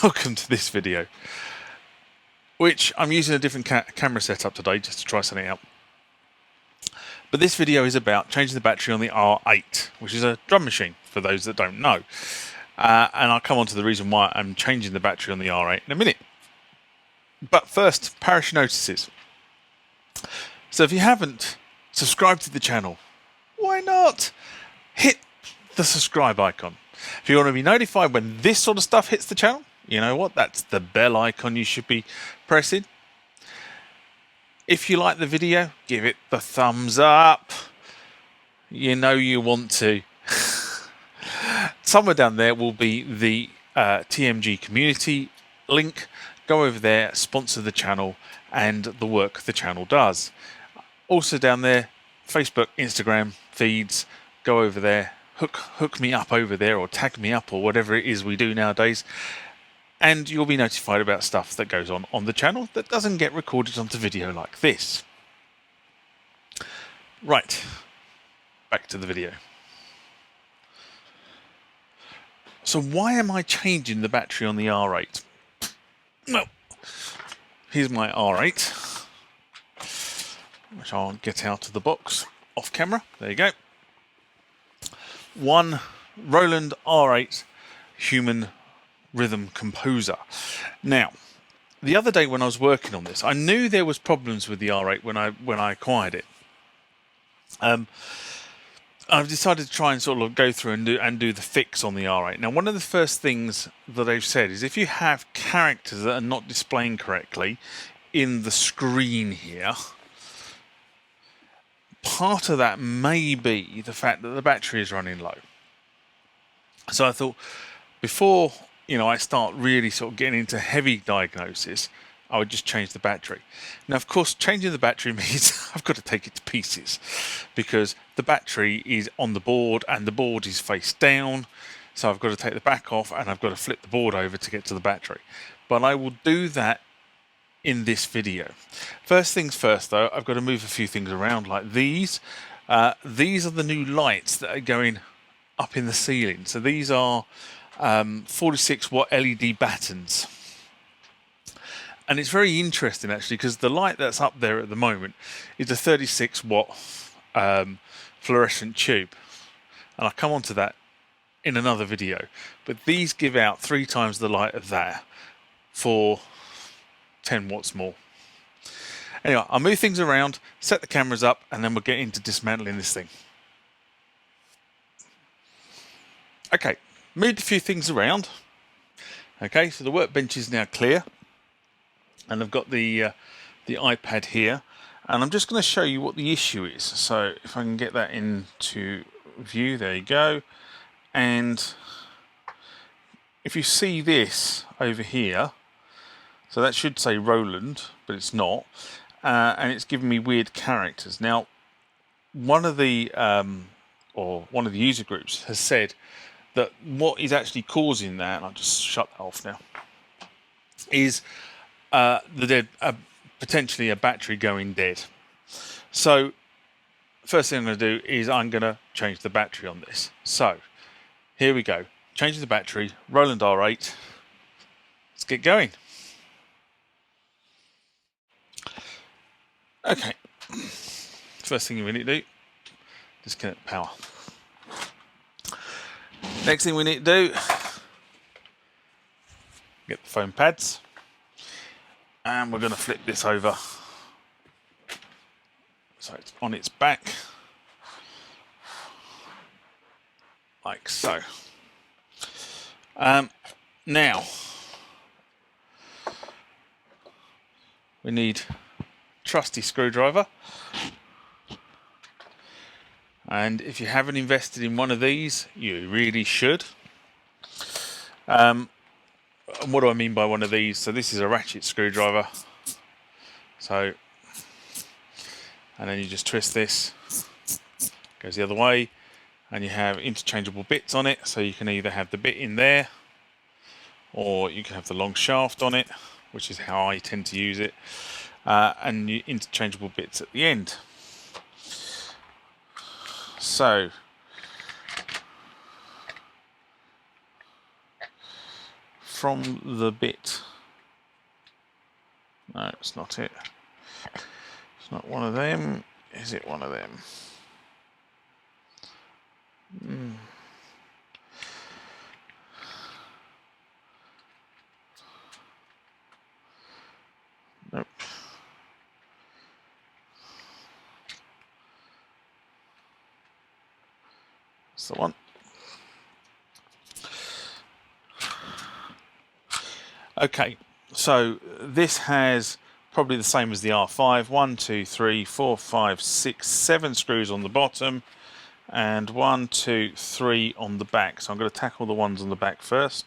welcome to this video, which I'm using a different camera setup today just to try something out. But this video is about changing the battery on the R8, which is a drum machine for those that don't know. And I'll come on to the reason why I'm changing the battery on the R8 in a minute. But first, parish notices. So if you haven't subscribed to the channel, why not? Hit the subscribe icon. If you want to be notified when this sort of stuff hits the channel, you know what? That's the bell icon you should be pressing. If you like the video, give it the thumbs up. You know you want to. Somewhere down there will be the TMG community link. Go over there, sponsor the channel and the work the channel does. Also down there, Facebook, Instagram feeds. Go over there, hook me up over there, or tag me up, or whatever it is we do nowadays. And you'll be notified about stuff that goes on the channel that doesn't get recorded onto video like this. Right, back to the video. So why am I changing the battery on the R8? Well, here's my R8, which I'll get out of the box off camera. There you go. One Roland R-8 human rhythm composer. Now, the other day when I was working on this, I knew there was problems with the R8 when I acquired it. I've decided to try and sort of go through and do the fix on the R8. Now, one of the first things that they've said is if you have characters that are not displaying correctly in the screen here, part of that may be the fact that the battery is running low. So I thought, before I start really sort of getting into heavy diagnosis, I would just change the battery. Now, of course, changing the battery means I've got to take it to pieces because the battery is on the board and the board is face down. So I've got to take the back off and I've got to flip the board over to get to the battery. But I will do that in this video. First things first, though, I've got to move a few things around like these. These are the new lights that are going up in the ceiling. So these are 46 watt LED battens. And it's very interesting actually because the light that's up there at the moment is a 36 watt fluorescent tube. And I'll come on to that in another video. But these give out 3 times the light of that for 10 watts more. Anyway, I'll move things around, set the cameras up, and then we'll get into dismantling this thing. Okay, moved a few things around. Okay, so the workbench is now clear. And I've got the iPad here. And I'm just going to show you what the issue is. So if I can get that into view, there you go. And if you see this over here, so that should say Roland, but it's not. And it's giving me weird characters. Now, one of the user groups has said that what is actually causing that, and I'll just shut that off now, is potentially a battery going dead. So first thing I'm going to do is I'm going to change the battery on this. So here we go. Changing the battery, Roland R8. Let's get going. Okay. First thing we need to do, disconnect the power. Next thing we need to do, get the foam pads. And we're going to flip this over so it's on its back, like so. Now, we need a trusty screwdriver. And if you haven't invested in one of these, you really should. And what do I mean by one of these? So this is a ratchet screwdriver. So, and then you just twist this, goes the other way, and you have interchangeable bits on it. So you can either have the bit in there, or you can have the long shaft on it, which is how I tend to use it, and interchangeable bits at the end. So from the bit. No, it's not it. It's not one of them. Is it one of them? Nope. That's the one. Okay, so this has probably the same as the R5. 1, 2, 3, 4, 5, 6, 7 screws on the bottom, and 1, 2, 3 on the back. So I'm going to tackle the ones on the back first.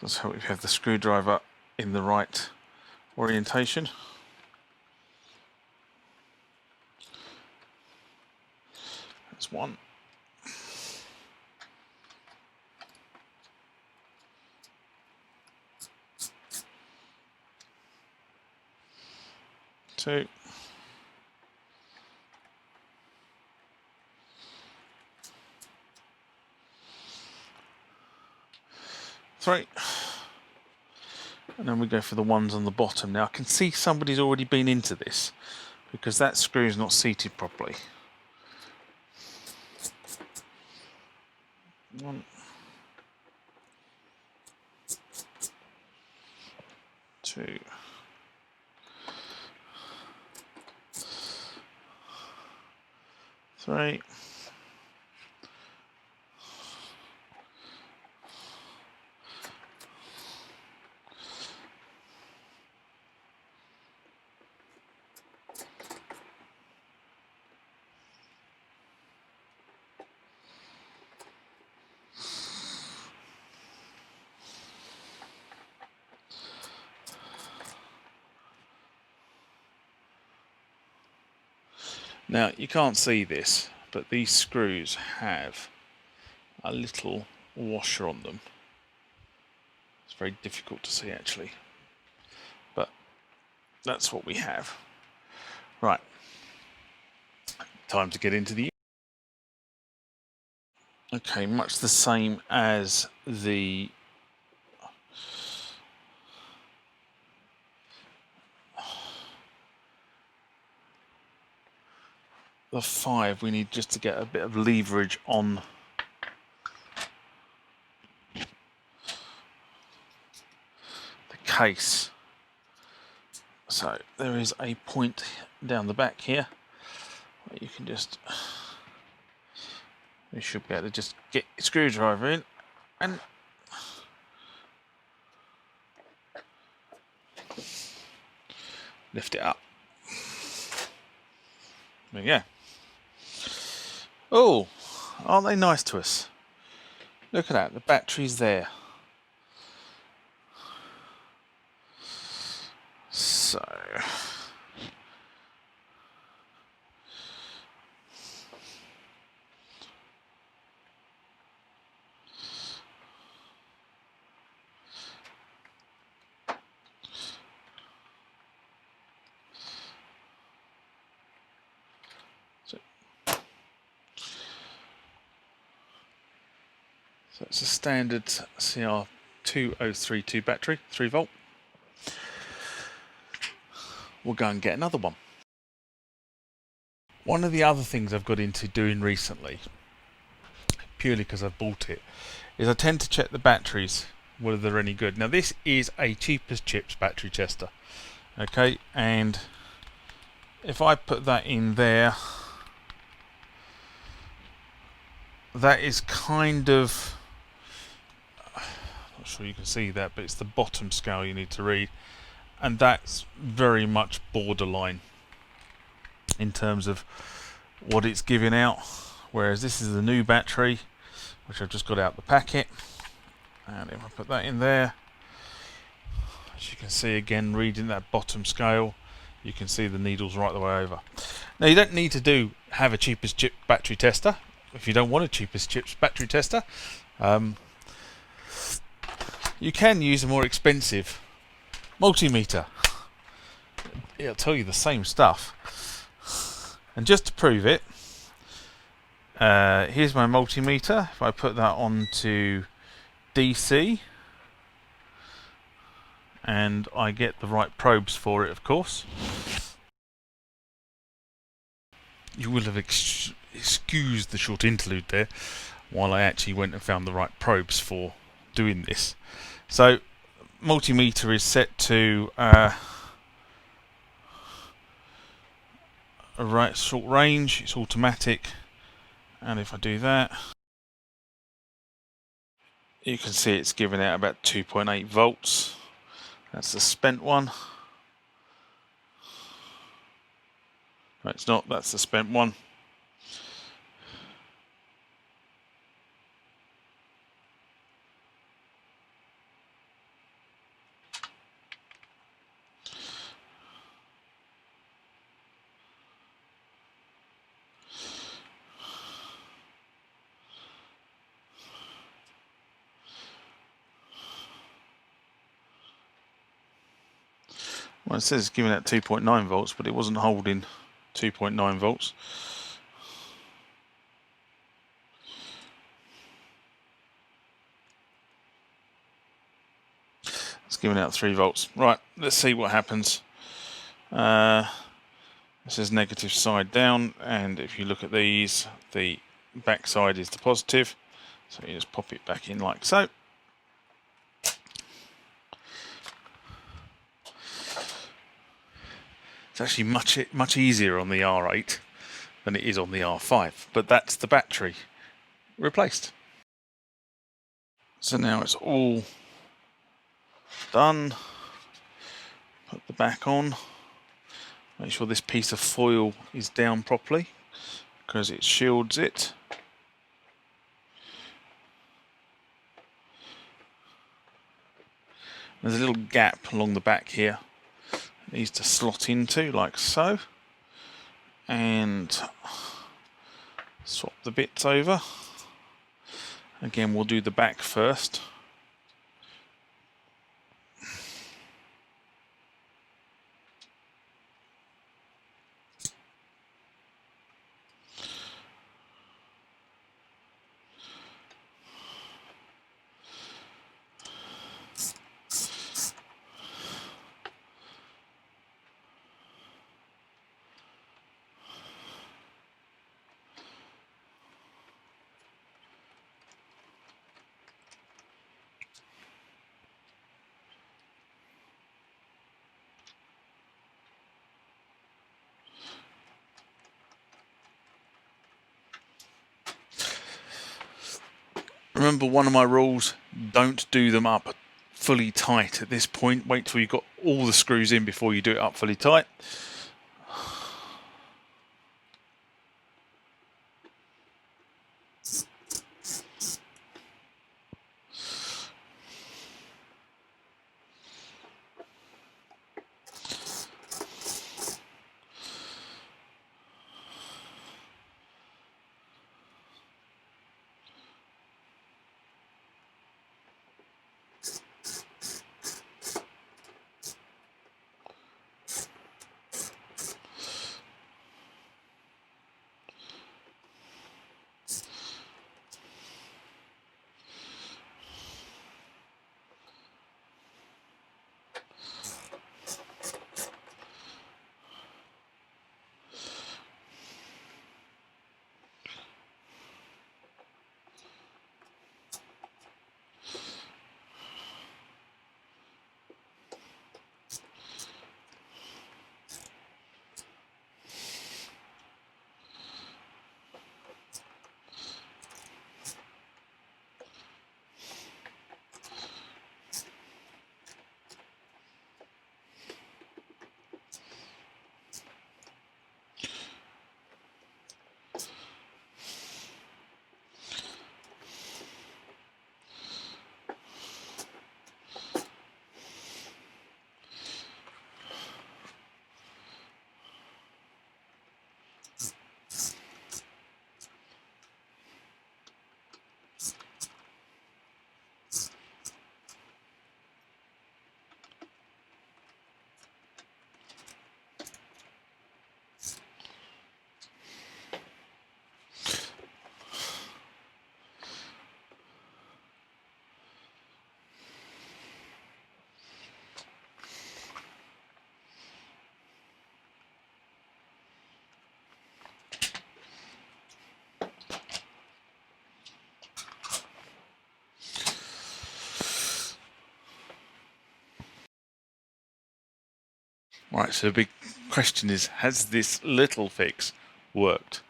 Let's hope we have the screwdriver in the right orientation. That's one. Two. Three. And then we go for the ones on the bottom. Now I can see somebody's already been into this because that screw is not seated properly. One. Two. Three. Now you can't see this, but these screws have a little washer on them. It's very difficult to see actually, but that's what we have. Right, time to get into the... Okay, much the same as the five, we need just to get a bit of leverage on the case. So there is a point down the back here where you can just, you should be able to just get your screwdriver in and lift it up. There you go. Oh, aren't they nice to us? Look at that, the battery's there. So it's a standard CR2032 battery, 3 volt. We'll go and get another one. One of the other things I've got into doing recently, purely because I've bought it, is I tend to check the batteries, whether they're any good. Now this is a cheap as chips battery tester. Okay, and if I put that in there, that is kind of, not sure you can see that, but it's the bottom scale you need to read, and that's very much borderline in terms of what it's giving out, whereas this is the new battery which I've just got out the packet, and if I put that in there, as you can see again reading that bottom scale, you can see the needles right the way over. Now you don't need to have a cheapest chip battery tester if you don't want a cheapest chips battery tester. You can use a more expensive multimeter. It'll tell you the same stuff. And just to prove it, Here's my multimeter. If I put that onto DC, and I get the right probes for it, of course. You will have excused the short interlude there while I actually went and found the right probes for doing this. So multimeter is set to a right short range. It's automatic, and if I do that, you can see it's giving out about 2.8 volts. That's the spent one. No, it's not. That's the spent one. Well, it says it's giving out 2.9 volts, but it wasn't holding 2.9 volts. It's giving out 3 volts. Right, let's see what happens. This is negative side down, and if you look at these, the back side is the positive. So you just pop it back in like so. It's actually much easier on the R8 than it is on the R5, but that's the battery replaced. So now it's all done. Put the back on. Make sure this piece of foil is down properly because it shields it. There's a little gap along the back here. It needs to slot into like so. And swap the bits over. Again, we'll do the back first. Remember, one of my rules, don't do them up fully tight at this point. Wait till you've got all the screws in before you do it up fully tight. Right, so the big question is, has this little fix worked?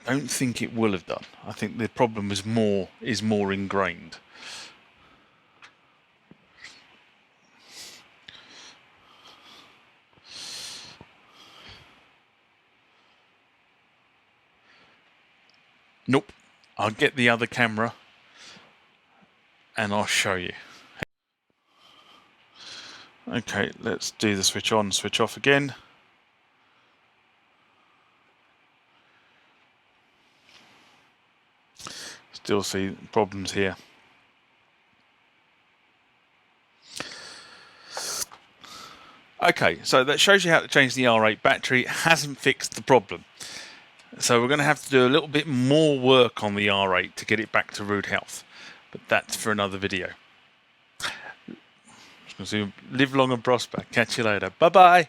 I don't think it will have done. I think the problem is more ingrained. Nope. I'll get the other camera and I'll show you. Okay, let's do the switch on, switch off again. Still see problems here. Okay, so that shows you how to change the R8 battery. It hasn't fixed the problem. So we're going to have to do a little bit more work on the R8 to get it back to root health. But that's for another video. Live long and prosper. Catch you later. Bye-bye.